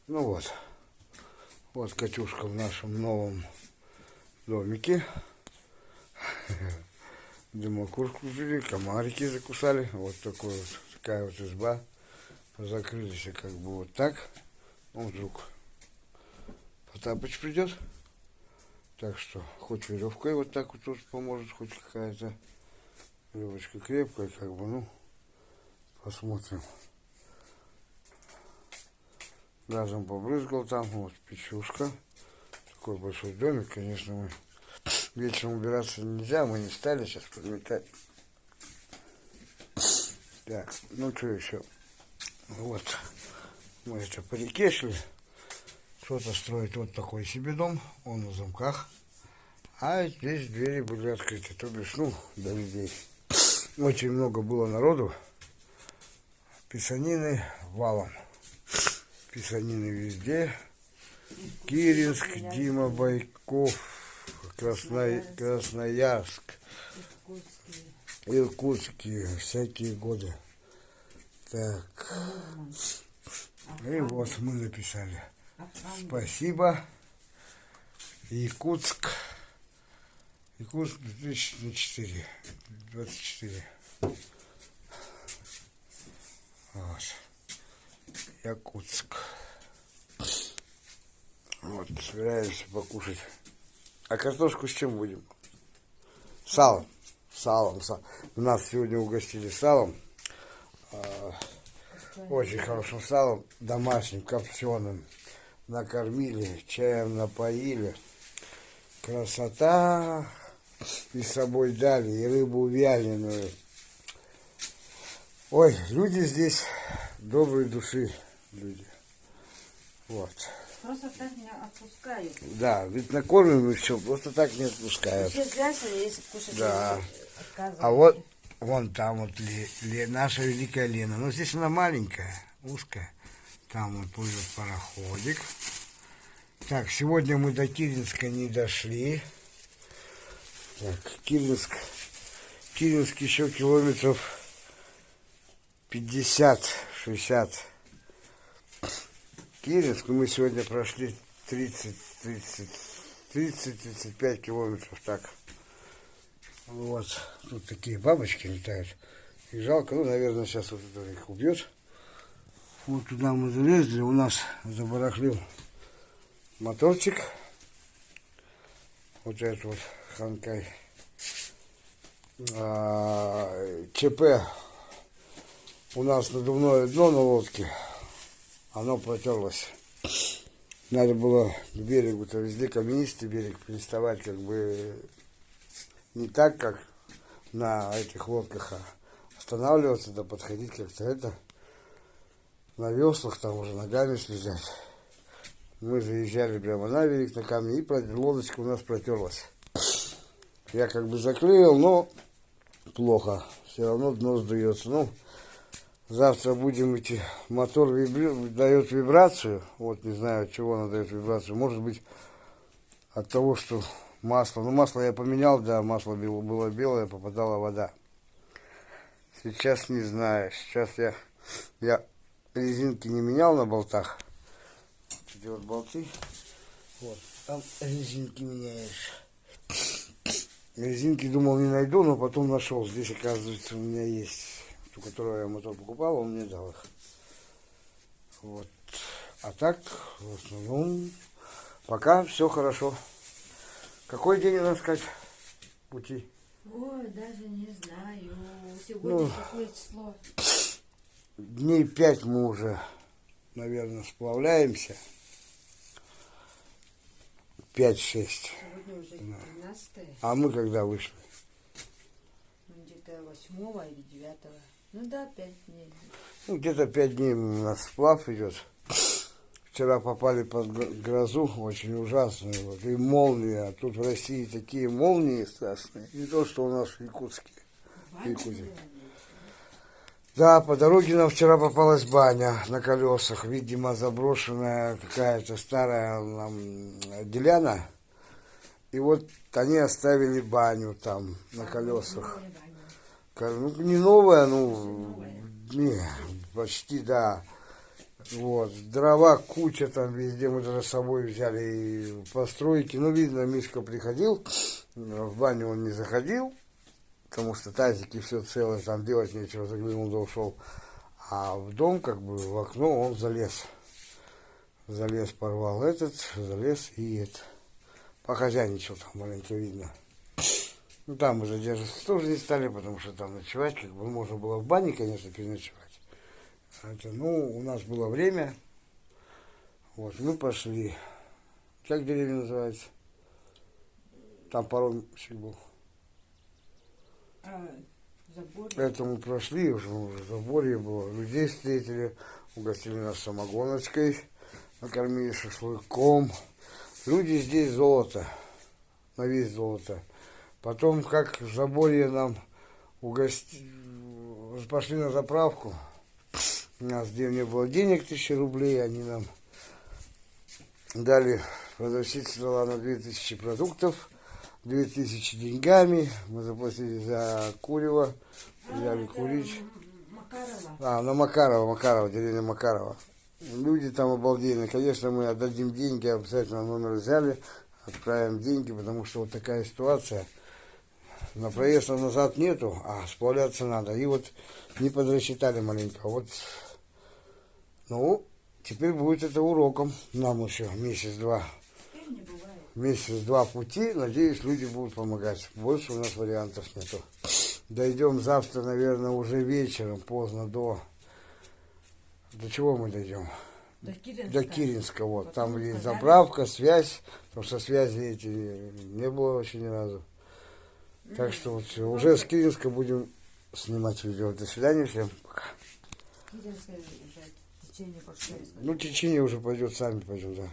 Ну вот Катюшка в нашем новом домике. Дымокурку жили, комарики закусали. Вот такая вот изба. Закрылись как бы вот так. Ну, вдруг Потапыч придет. Так что хоть веревкой вот так вот тоже поможет, хоть какая-то веревочка крепкая, как бы, ну, посмотрим. Газом побрызгал там, вот печушка. Такой большой домик, конечно, мы вечером убираться нельзя, мы не стали сейчас подметать. Так, ну что еще? Вот, мы это по реке шли. Кто-то строит вот такой себе дом, он на замках. А здесь двери были открыты, то бишь, ну, до людей. Очень много было народу. Писанины валом. Писанины везде. Киренск, Дима Байков, Красноярск, Иркутские, всякие годы. Так. И вот мы написали. Спасибо. Якутск. Якутск 2004. 24. Вот. Якутск. Вот, собираемся покушать. А картошку с чем будем? Салом. Салом. Нас сегодня угостили салом. Очень хорошим салом. Домашним, копченым. Накормили, чаем напоили. Красота. И с собой дали. И рыбу вяленую. Ой, люди здесь доброй души. Люди. Вот. Просто так не отпускают. Да, ведь накормим и все, просто так не отпускают. Все мясо, если кушать, да. отказывают. А вот вон там вот наша великая Лена. Но здесь она маленькая, узкая. Там вот плывет пароходик. Так, сегодня мы до Киренска не дошли. Так, Киренск еще километров 50-60. Киренск мы сегодня прошли 30-35 километров, так. Вот, тут такие бабочки летают. И жалко, ну, наверное, сейчас вот это их убьет. Вот туда мы залезли, у нас забарахлил моторчик. Вот этот вот Ханкай. ЧП. У нас надувное дно на лодке. Оно протерлось. Надо было к берегу-то, везде каменистый берег, приставать как бы не так, как на этих лодках, а останавливаться, да подходить как-то это, на веслах там уже ногами слезать. Мы заезжали прямо на берег на камни, и лодочка у нас протерлась. Я как бы заклеил, но плохо, все равно дно сдается. Ну, завтра будем идти. Мотор дает вибрацию. Вот не знаю, от чего она дает вибрацию. Может быть, от того, что масло. Ну, масло я поменял, да, масло было белое, попадала вода. Сейчас не знаю. Сейчас я резинки не менял на болтах. Эти вот болты. Вот, там резинки меняешь. Резинки думал не найду, но потом нашел. Здесь, оказывается, у меня есть. У которого я мотор покупал, он мне дал их. Вот. А так, в основном, пока все хорошо. Какой день у нас, Кать, пути? Ой, даже не знаю. Сегодня какое число? Дней 5 мы уже, наверное, сплавляемся. 5-6. Сегодня уже 13. А мы когда вышли? Где-то 8 или 9. Ну да, 5 дней. Ну, где-то 5 дней у нас сплав идет. Вчера попали под грозу, очень ужасную. Вот, и молнии. А тут в России такие молнии страшные. Не то, что у нас в Якутске. Да, по дороге нам вчера попалась баня на колесах. Видимо, заброшенная какая-то старая нам деляна. И вот они оставили баню там на колесах. Ну, не новая, ну, не, почти, да. Вот, дрова куча там везде, мы даже с собой взяли и постройки. Ну, видно, Мишка приходил, в баню он не заходил, потому что тазики все целое, там делать нечего, заглянул да ушел. А в дом, как бы, в окно он залез. Залез, порвал этот, залез и это. Похозяйничал там маленько видно. Ну, там мы задерживаться тоже не стали, потому что там ночевать, как бы, можно было в бане, конечно, переночевать. Это, ну, у нас было время. Вот, мы пошли. Как деревня называется? Там паромщик был. Забор. Это мы прошли, уже в заборе было. Людей встретили, угостили нас самогоночкой, накормили шашлыком. Люди здесь золото, на весь золото. Потом, как в заборе нам пошли на заправку. У нас где не было денег, 1000 рублей, они нам дали, продавщица дала на 2000 продуктов, 2000 деньгами, мы заплатили за курево, взяли курить. Макарова. На Макарова, деревня Макарова. Люди там обалденные. Конечно, мы отдадим деньги, обязательно номер взяли, отправим деньги, потому что вот такая ситуация. На проезд назад нету, а сплавляться надо. И вот не подрасчитали маленько. Вот, ну, теперь будет это уроком нам еще месяц-два. Месяц-два пути, надеюсь, люди будут помогать. Больше у нас вариантов нету. Дойдем завтра, наверное, уже вечером, поздно до чего мы дойдем? До Киринска, вот. Там есть заправка, связь, потому что связи эти не было вообще ни разу. Так что вот уже с Киринска будем снимать видео. До свидания всем. Пока. Киринское уже течение пошло. Ну, течение уже пойдет, сами пойдем, да.